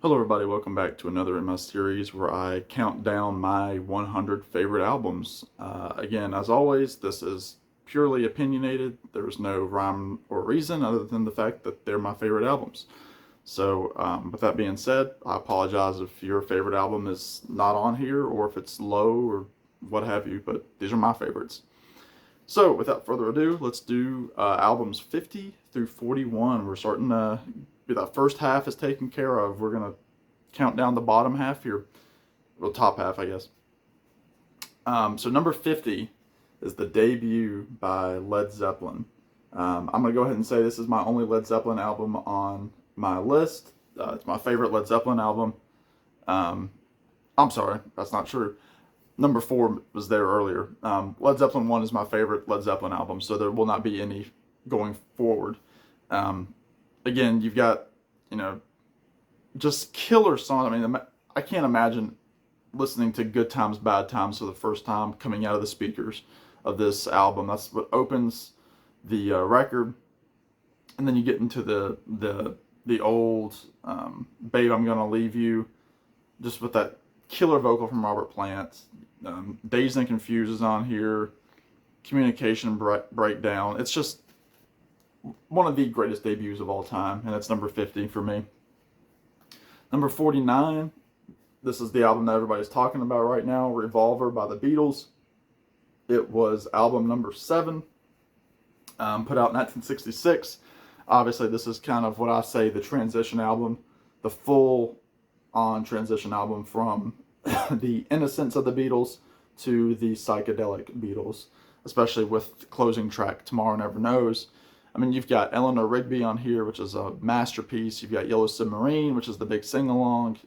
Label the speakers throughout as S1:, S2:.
S1: Hello everybody, welcome back to another in my series where I count down my 100 favorite albums. Again, as always, this is purely opinionated. There's no rhyme or reason other than the fact that they're my favorite albums. So, with that being said, I apologize if your favorite album is not on here or if it's low or what have you, but these are my favorites. So, without further ado, let's do albums 50 through 41. We're starting to that first half is taken care of. We're going to count down the bottom half here. Well, top half, I guess. So, number 50 is the debut by Led Zeppelin. I'm going to go ahead and say this is my only Led Zeppelin album on my list. It's my favorite Led Zeppelin album. I'm sorry, that's not true. Number 4 was there earlier. Led Zeppelin 1 is my favorite Led Zeppelin album, so there will not be any going forward. Again, you've got, just killer songs. I mean, I can't imagine listening to Good Times, Bad Times for the first time coming out of the speakers of this album. That's what opens the record. And then you get into the old Babe, I'm Gonna Leave You, just with that killer vocal from Robert Plant. Dazed and Confused is on here. Communication Breakdown. It's just one of the greatest debuts of all time, and it's number 50 for me. Number 49, this is the album that everybody's talking about right now, Revolver by the Beatles. It was album number 7, put out in 1966. Obviously, this is kind of what I say the transition album, the full-on transition album from the innocence of the Beatles to the psychedelic Beatles, especially with the closing track, Tomorrow Never Knows. I mean, you've got Eleanor Rigby on here, which is a masterpiece. You've got Yellow Submarine, which is the big sing-along.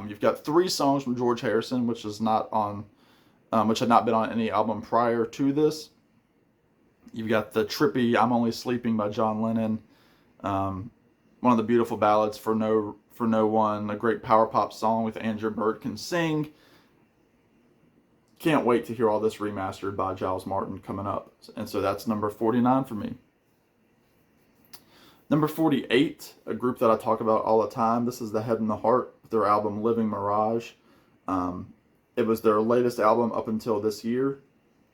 S1: You've got 3 songs from George Harrison, which is not on, which had not been on any album prior to this. You've got the trippy "I'm Only Sleeping" by John Lennon, one of the beautiful ballads for no one, a great power pop song with Andrew Bird Can Sing. Can't wait to hear all this remastered by Giles Martin coming up, and so that's number 49 for me. Number 48, a group that I talk about all the time. This is The Head and the Heart, their album Living Mirage. It was their latest album up until this year,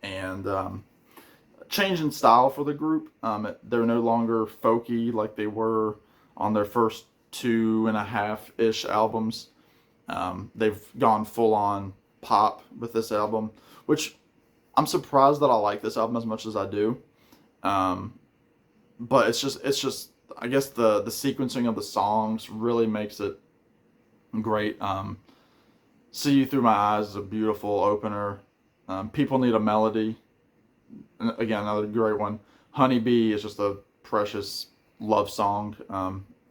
S1: and change in style for the group. They're no longer folky like they were on their first 2.5-ish albums. They've gone full on pop with this album, which I'm surprised that I like this album as much as I do. But it's just I guess the sequencing of the songs really makes it great. See You Through My Eyes is a beautiful opener. People Need a Melody, again, another great one. Honeybee is just a precious love song.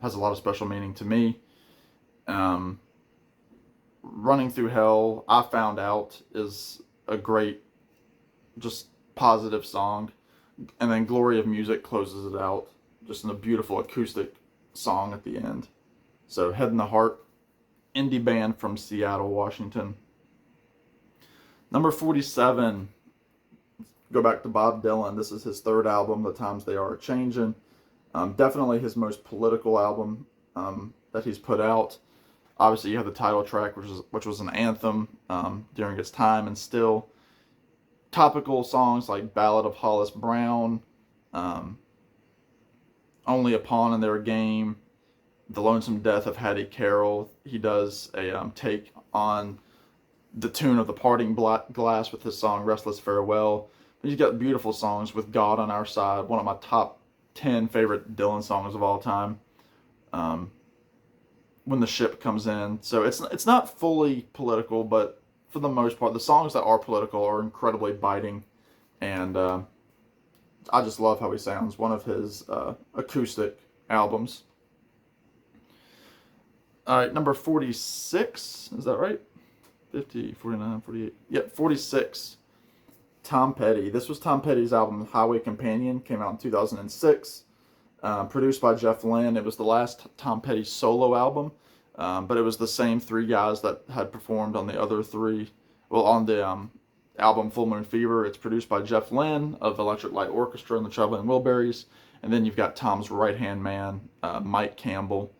S1: Has a lot of special meaning to me. Running Through Hell, I Found Out, is a great, just positive song. And then Glory of Music closes it out, just in a beautiful acoustic song at the end. So Head and the Heart, indie band from Seattle, Washington. Number 47, go back to Bob Dylan. This is his 3rd album, The Times They Are Changin'. Definitely his most political album that he's put out. Obviously, you have the title track, which was an anthem during its time, and still topical songs like Ballad of Hollis Brown, Only a Pawn in Their Game, The Lonesome Death of Hattie Carroll. He does a take on the tune of The Parting Glass with his song Restless Farewell. But he's got beautiful songs with God on Our Side, one of my top 10 favorite Dylan songs of all time. When the Ship Comes In. So it's not fully political, but for the most part, the songs that are political are incredibly biting, and I just love how he sounds. One of his acoustic albums. All right, number 46, is that right? 50, 49, 48. Yep, 46. Tom Petty. This was Tom Petty's album, Highway Companion, came out in 2006. Produced by Jeff Lynne. It was the last Tom Petty solo album, but it was the same 3 guys that had performed on the other 3. Well, on the album Full Moon Fever, it's produced by Jeff Lynne of Electric Light Orchestra and the Traveling Wilburys, and then you've got Tom's right-hand man, Mike Campbell,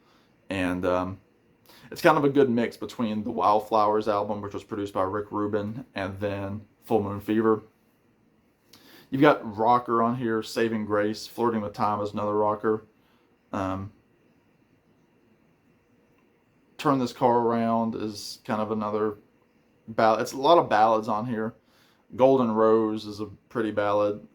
S1: and It's kind of a good mix between the Wildflowers album, which was produced by Rick Rubin, and then Full Moon Fever. You've got rocker on here, Saving Grace, Flirting with Time is another rocker. Um, Turn This Car Around is kind of another ballad. It's a lot of ballads on here. Golden Rose is a pretty ballad.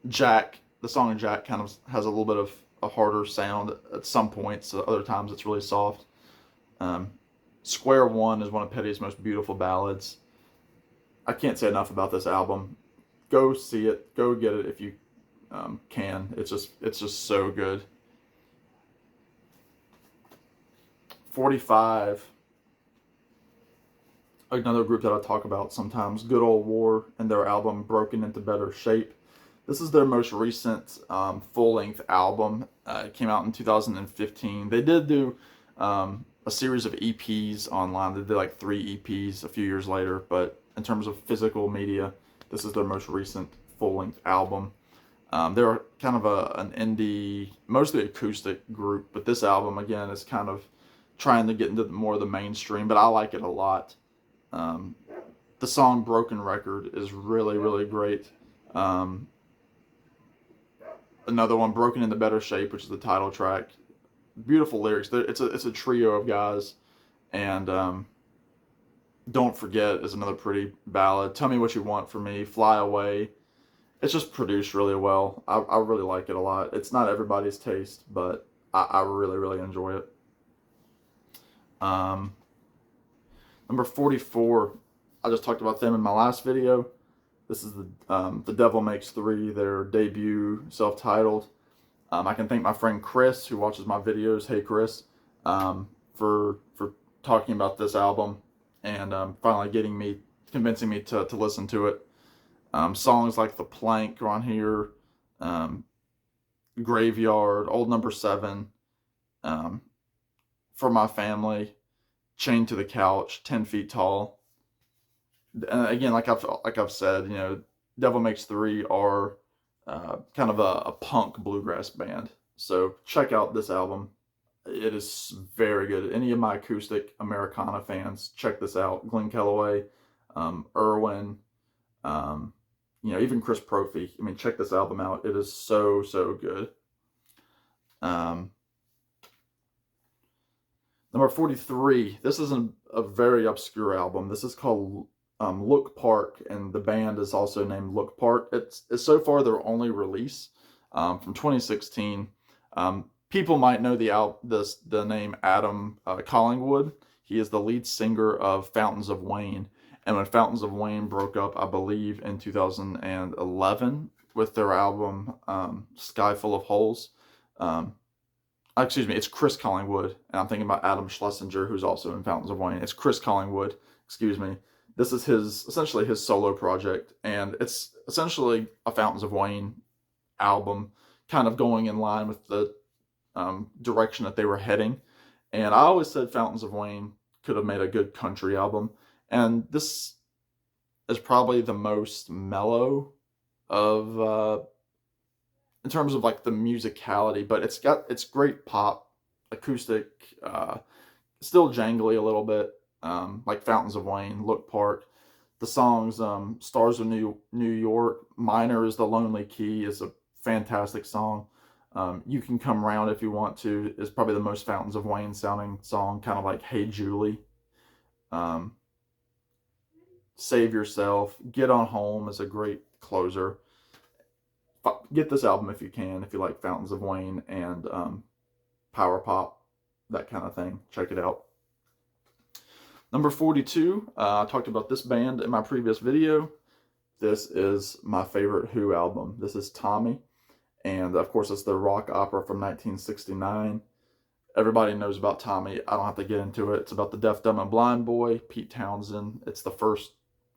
S1: Jack, the song Jack kind of has a little bit of a harder sound at some points. So other times it's really soft. Square One is one of Petty's most beautiful ballads. I can't say enough about this album. Go see it. Go get it if you can. It's just so good. 45. Another group that I talk about sometimes. Good Old War and their album Broken Into Better Shape. This is their most recent full-length album. It came out in 2015. They did do a series of EPs online. They did like 3 EPs a few years later, but in terms of physical media, this is their most recent full-length album. They're kind of an indie, mostly acoustic group, but this album, again, is kind of trying to get into more of the mainstream, but I like it a lot. The song Broken Record is really, really great. Another one, Broken Into Better Shape, which is the title track. Beautiful lyrics. It's a trio of guys. And Don't Forget is another pretty ballad. Tell Me What You Want From Me, Fly Away. It's just produced really well. I really like it a lot. It's not everybody's taste, but I really, really enjoy it. Number 44, I just talked about them in my last video. This is the Devil Makes Three, their debut, self-titled. I can thank my friend Chris, who watches my videos. Hey Chris, for talking about this album and finally convincing me to listen to it. Songs like The Plank are on here, Graveyard, Old Number 7, For My Family, Chained to the Couch, 10 Feet Tall. And again, like I've said, you know, Devil Makes Three are kind of a punk bluegrass band. So check out this album. It is very good. Any of my acoustic Americana fans, check this out. Glenn Kellaway, Irwin, you know, even Chris Prophy. I mean, check this album out. It is so, so good. Number 43. This is a very obscure album. This is called Look Park, and the band is also named Look Park. It's so far their only release from 2016. People might know the name Adam Collingwood. He is the lead singer of Fountains of Wayne. And when Fountains of Wayne broke up, I believe in 2011 with their album Sky Full of Holes. Excuse me, it's Chris Collingwood. And I'm thinking about Adam Schlesinger, who's also in Fountains of Wayne. It's Chris Collingwood, excuse me. This is essentially his solo project. And it's essentially a Fountains of Wayne album, kind of going in line with the direction that they were heading. And I always said Fountains of Wayne could have made a good country album. And this is probably the most mellow of, in terms of like the musicality, but it's great pop, acoustic, still jangly a little bit, like Fountains of Wayne, Look Park. The songs, Stars of New York, Minor is the Lonely Key is a fantastic song. You Can Come Round If You Want To is probably the most Fountains of Wayne sounding song, kind of like Hey Julie. Save Yourself, Get On Home is a great closer. Get this album if you can, if you like Fountains of Wayne and power pop, that kind of thing. Check it out. Number 42, I talked about this band in my previous video. This is my favorite Who album. This is Tommy. And of course, it's the rock opera from 1969. Everybody knows about Tommy. I don't have to get into it. It's about the deaf, dumb, and blind boy, Pete Townsend. It's the first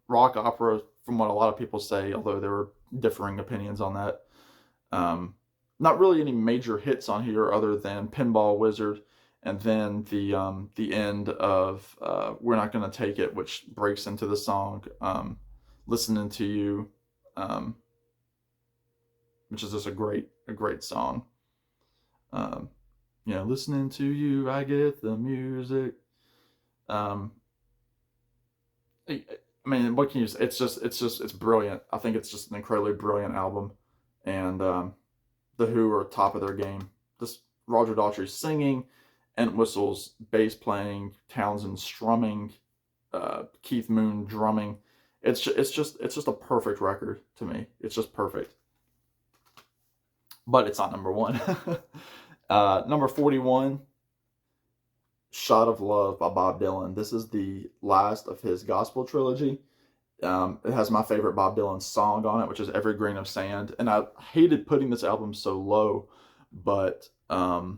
S1: rock opera, from what a lot of people say, although there are differing opinions on that. Not really any major hits on here other than Pinball Wizard, and then the end of We're Not Gonna Take It, which breaks into the song Listening to You, which is just a great song. You know, listening to you, I get the music. Um, I mean, what can you say? It's brilliant. I think it's just an incredibly brilliant album, and the Who are top of their game. This Roger Daltrey singing, Entwistle's bass playing, Townsend strumming, Keith Moon drumming. It's just a perfect record to me. It's just perfect. But it's not number one. Number 41, Shot of Love by Bob Dylan. This is the last of his gospel trilogy. It has my favorite Bob Dylan song on it, which is Every Grain of Sand. And I hated putting this album so low, but I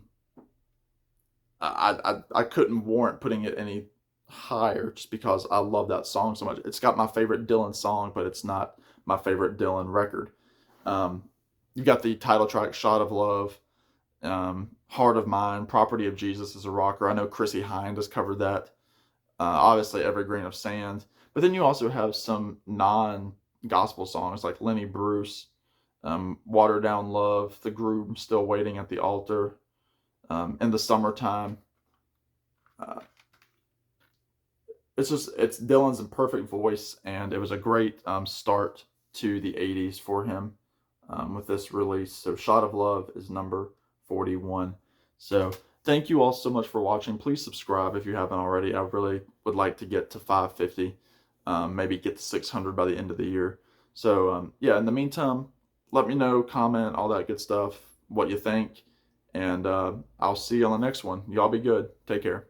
S1: couldn't warrant putting it any higher just because I love that song so much. It's got my favorite Dylan song, but it's not my favorite Dylan record. You got the title track, Shot of Love, Heart of Mine, Property of Jesus is a rocker. I know Chrissie Hynde has covered that. Obviously, Every Grain of Sand. But then you also have some non-gospel songs like Lenny Bruce, Water Down Love, The Groom Still Waiting at the Altar, In the Summertime. It's Dylan's in perfect voice, and it was a great start to the 80s for him with this release. So Shot of Love is number 41. So thank you all so much for watching. Please subscribe if you haven't already. I really would like to get to 550, maybe get to 600 by the end of the year. So yeah, in the meantime, let me know, comment, all that good stuff, what you think, and I'll see you on the next one. Y'all be good. Take care.